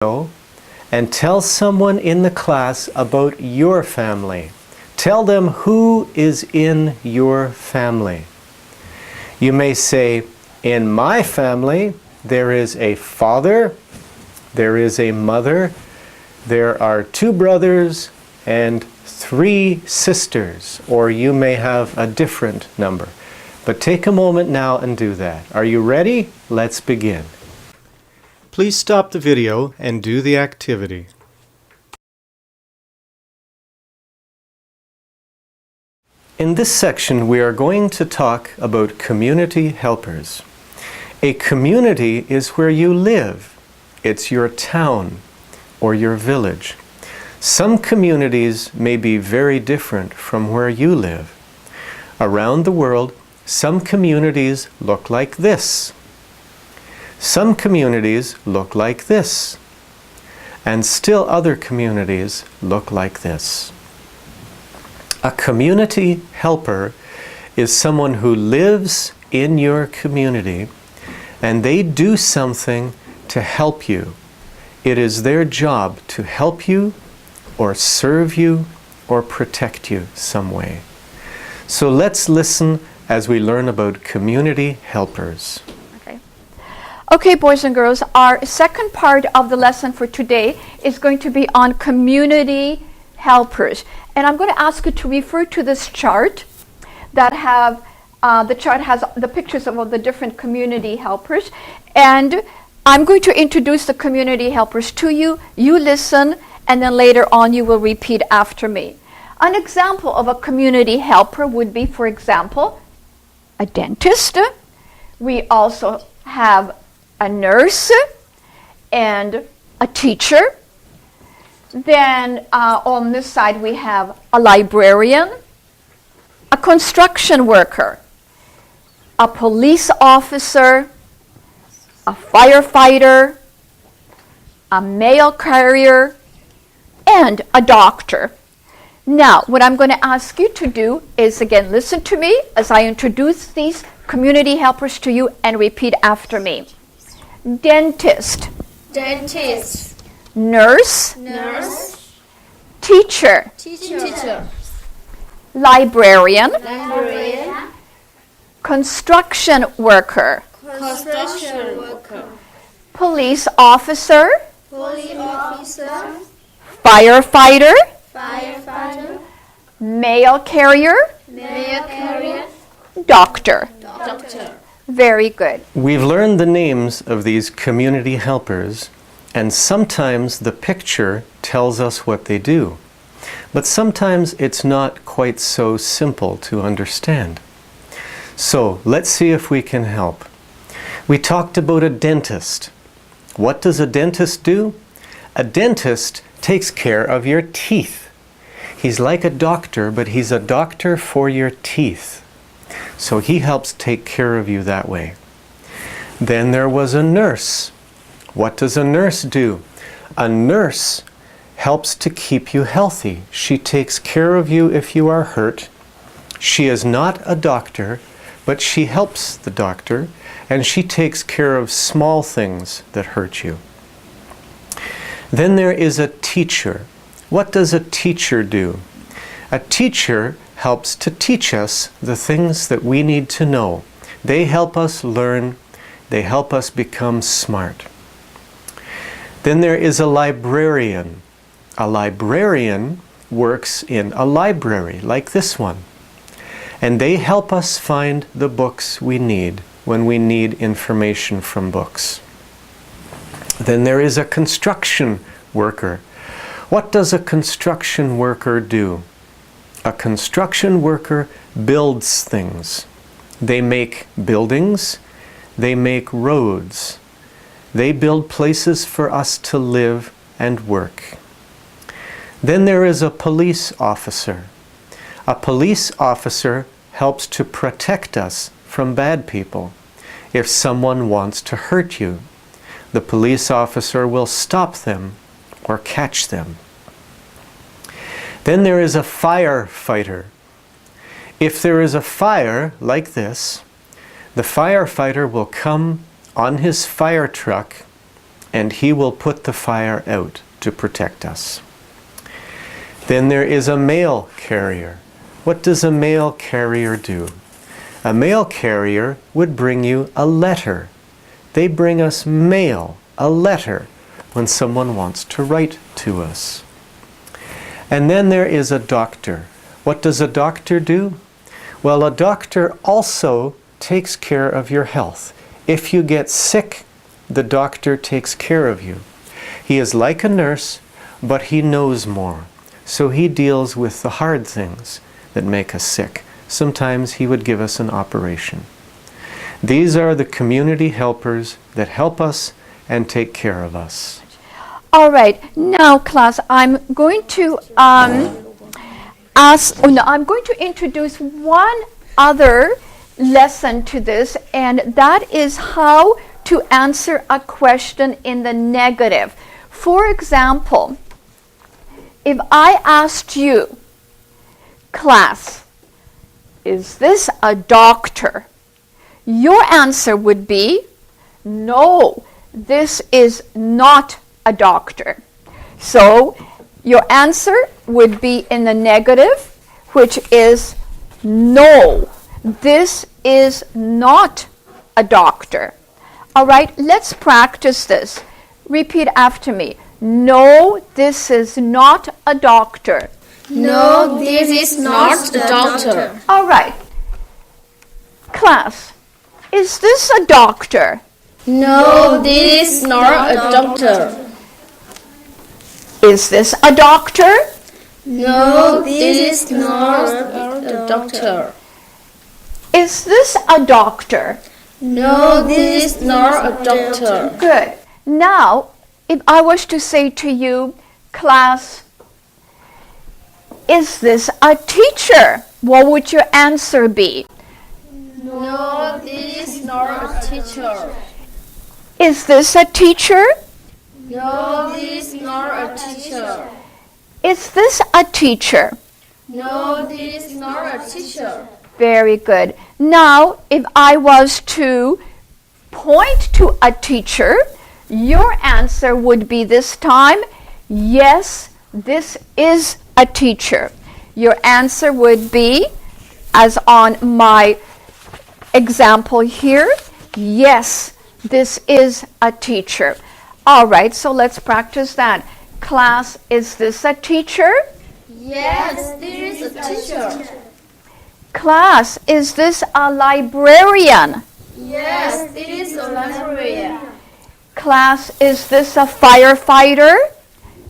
and tell someone in the class about your family. Tell them who is in your family. You may say, in my family, there is a father, there is a mother, there are 2 brothers and 3 sisters, or you may have a different number. But take a moment now and do that. Are you ready? Let's begin. Please stop the video and do the activity. In this section, we are going to talk about community helpers. A community is where you live. It's your town or your village. Some communities may be very different from where you live. Around the world, some communities look like this. Some communities look like this. And still other communities look like this. A community helper is someone who lives in your community and they do something to help you. It is their job to help you or serve you or protect you some way. So let's listen as we learn about community helpers. Okay, boys and girls, our second part of the lesson for today is going to be on community helpers. And I'm going to ask you to refer to this chart that have, the chart has the pictures of all the different community helpers. And I'm going to introduce the community helpers to you. You listen, and then later on you will repeat after me. An example of a community helper would be, for example, a dentist. We also have a nurse and a teacher. Then on this side we have a librarian, a construction worker, a police officer, a firefighter, a mail carrier, and a doctor. Now, what I'm going to ask you to do is, again, listen to me as I introduce these community helpers to you and repeat after me. Dentist. Dentist. Nurse. Nurse. Teacher. Teacher. Librarian. Librarian. Construction worker. Construction worker. Police officer. Police officer. Firefighter. Firefighter. Mail carrier. Mail carrier. Doctor. Doctor. Very good. We've learned the names of these community helpers, and sometimes the picture tells us what they do. But sometimes it's not quite so simple to understand. So let's see if we can help. We talked about a dentist. What does a dentist do? A dentist takes care of your teeth. He's like a doctor, but he's a doctor for your teeth. So he helps take care of you that way. Then there was a nurse. What does a nurse do? A nurse helps to keep you healthy. She takes care of you if you are hurt. She is not a doctor, but she helps the doctor, and she takes care of small things that hurt you. Then there is a teacher. What does a teacher do? A teacher helps to teach us the things that we need to know. They help us learn. They help us become smart. Then there is a librarian. A librarian works in a library like this one. And they help us find the books we need when we need information from books. Then there is a construction worker. What does a construction worker do? A construction worker builds things. They make buildings. They make roads. They build places for us to live and work. Then there is a police officer. A police officer helps to protect us from bad people. If someone wants to hurt you, the police officer will stop them or catch them. Then there is a firefighter. If there is a fire like this, the firefighter will come on his fire truck and he will put the fire out to protect us. Then there is a mail carrier. What does a mail carrier do? A mail carrier would bring you a letter. They bring us mail, a letter, when someone wants to write to us. And then there is a doctor. What does a doctor do? Well, a doctor also takes care of your health. If you get sick, the doctor takes care of you. He is like a nurse, but he knows more. So he deals with the hard things that make us sick. Sometimes he would give us an operation. These are the community helpers that help us and take care of us. All right, now class, I'm going to introduce one other lesson to this, and that is how to answer a question in the negative. For example, if I asked you, class, is this a doctor? Your answer would be, no, this is not a doctor. So your answer would be in the negative, which is no, this is not a doctor. All right, let's practice this. Repeat after me. No, this is not a doctor. No, this is not a doctor. All right. Class, is this a doctor? No, this is not a doctor. Is this a doctor? No, this is not a doctor. Is this a doctor? No, this is not a doctor. Good. Now, if I was to say to you, class, is this a teacher? What would your answer be? No, this is not a teacher. Is this a teacher? No, this is not a teacher. Is this a teacher? No, this is not a teacher. Very good. Now, if I was to point to a teacher, your answer would be this time, yes, this is a teacher. Your answer would be, as on my example here, yes, this is a teacher. All right, so let's practice that. Class, is this a teacher? Yes, this is a teacher. Class, is this a librarian? Yes, this is a librarian. Class, is this a firefighter?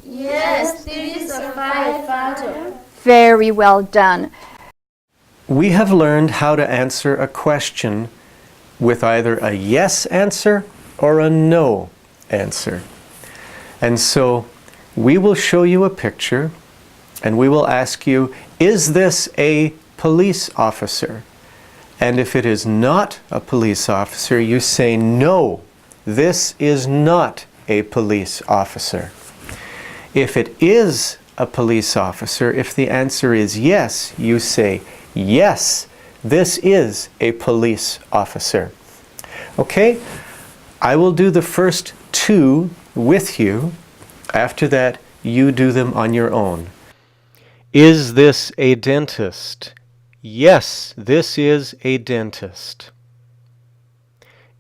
Yes, this is a firefighter. Very well done. We have learned how to answer a question with either a yes answer or a no answer. And so we will show you a picture and we will ask you, is this a police officer? And if it is not a police officer, you say, no, this is not a police officer. If it is a police officer, if the answer is yes, you say, yes, this is a police officer. Okay? I will do the first two with you. After that, you do them on your own. Is this a dentist? Yes, this is a dentist.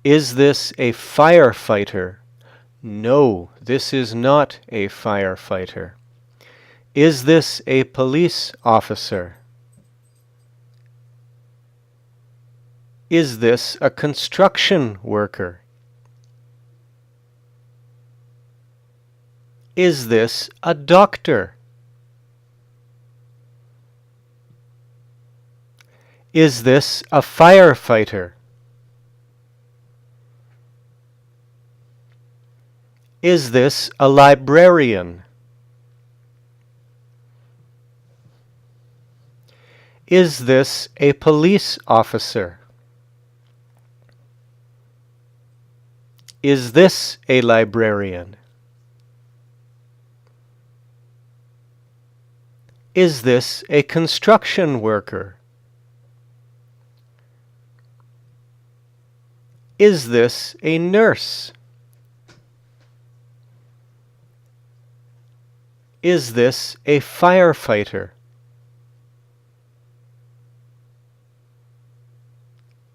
Is this a firefighter? No, this is not a firefighter. Is this a police officer? Is this a construction worker? Is this a doctor? Is this a firefighter? Is this a librarian? Is this a police officer? Is this a librarian? Is this a construction worker? Is this a nurse? Is this a firefighter?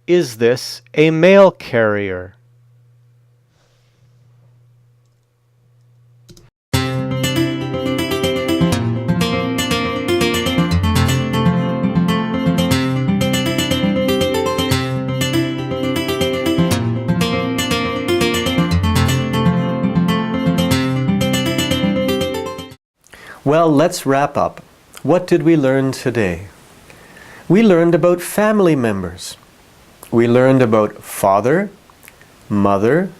Is this a mail carrier? Well, let's wrap up. What did we learn today? We learned about family members. We learned about father, mother.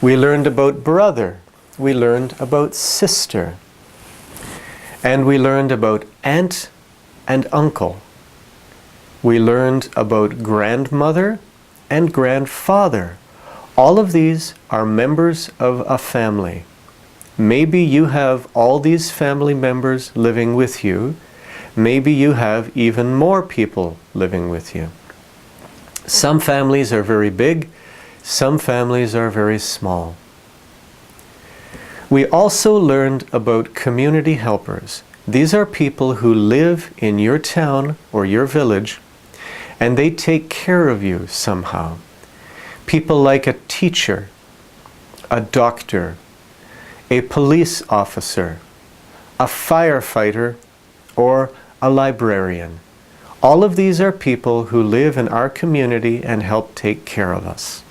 We learned about brother. We learned about sister. And we learned about aunt and uncle. We learned about grandmother and grandfather. All of these are members of a family. Maybe you have all these family members living with you. Maybe you have even more people living with you. Some families are very big, some families are very small. We also learned about community helpers. These are people who live in your town or your village, and they take care of you somehow. People like a teacher, a doctor, a police officer, a firefighter, or a librarian. All of these are people who live in our community and help take care of us.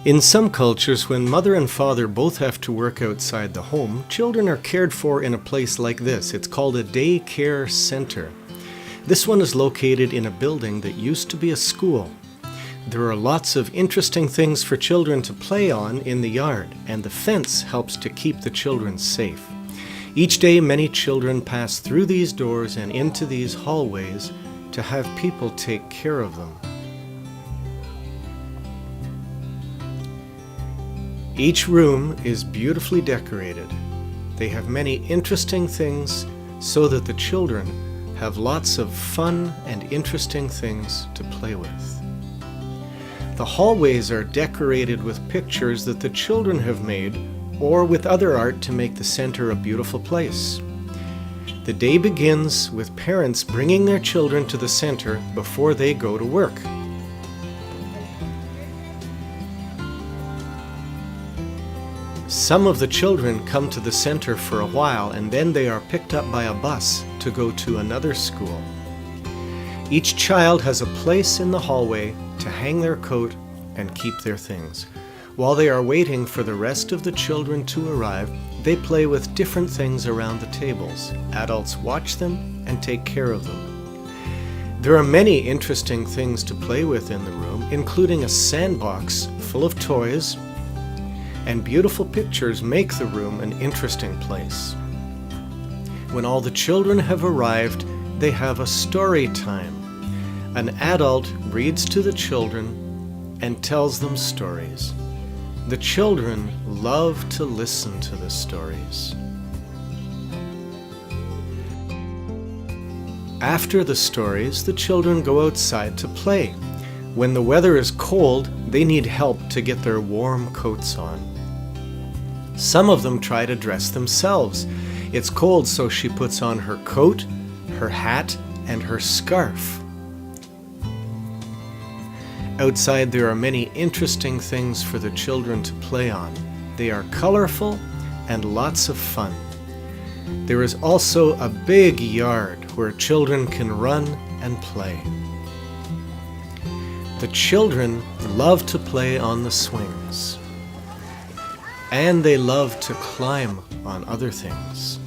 In some cultures, when mother and father both have to work outside the home, children are cared for in a place like this. It's called a day care center. This one is located in a building that used to be a school. There are lots of interesting things for children to play on in the yard, and the fence helps to keep the children safe. Each day, many children pass through these doors and into these hallways to have people take care of them. Each room is beautifully decorated. They have many interesting things so that the children have lots of fun and interesting things to play with. The hallways are decorated with pictures that the children have made or with other art to make the center a beautiful place. The day begins with parents bringing their children to the center before they go to work. Some of the children come to the center for a while and then they are picked up by a bus to go to another school. Each child has a place in the hallway to hang their coat and keep their things. While they are waiting for the rest of the children to arrive, they play with different things around the tables. Adults watch them and take care of them. There are many interesting things to play with in the room, including a sandbox full of toys, and beautiful pictures make the room an interesting place. When all the children have arrived, they have a story time. An adult reads to the children and tells them stories. The children love to listen to the stories. After the stories, the children go outside to play. When the weather is cold, they need help to get their warm coats on. Some of them try to dress themselves. It's cold, so she puts on her coat, her hat, and her scarf. Outside there are many interesting things for the children to play on. They are colorful and lots of fun. There is also a big yard where children can run and play. The children love to play on the swings. And they love to climb on other things.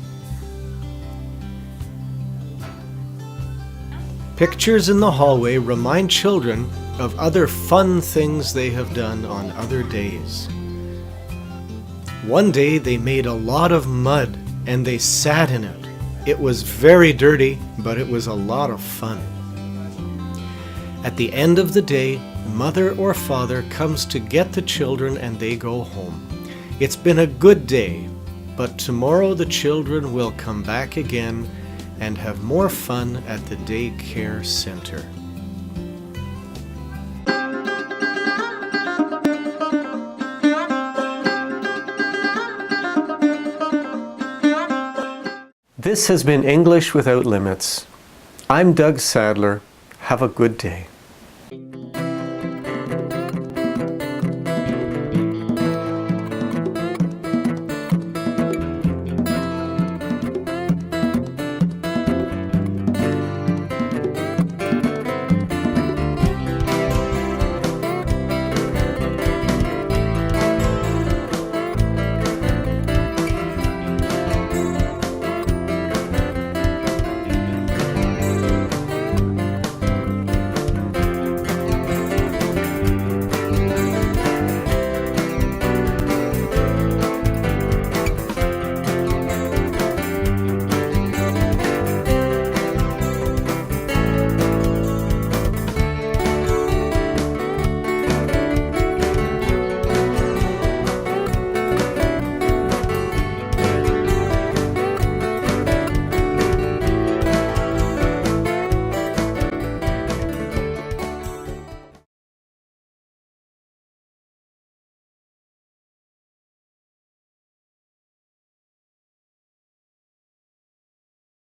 Pictures in the hallway remind children of other fun things they have done on other days. One day they made a lot of mud and they sat in it. It was very dirty, but it was a lot of fun. At the end of the day, mother or father comes to get the children and they go home. It's been a good day, but tomorrow the children will come back again and have more fun at the day care center. This has been English Without Limits. I'm Doug Sadler. Have a good day.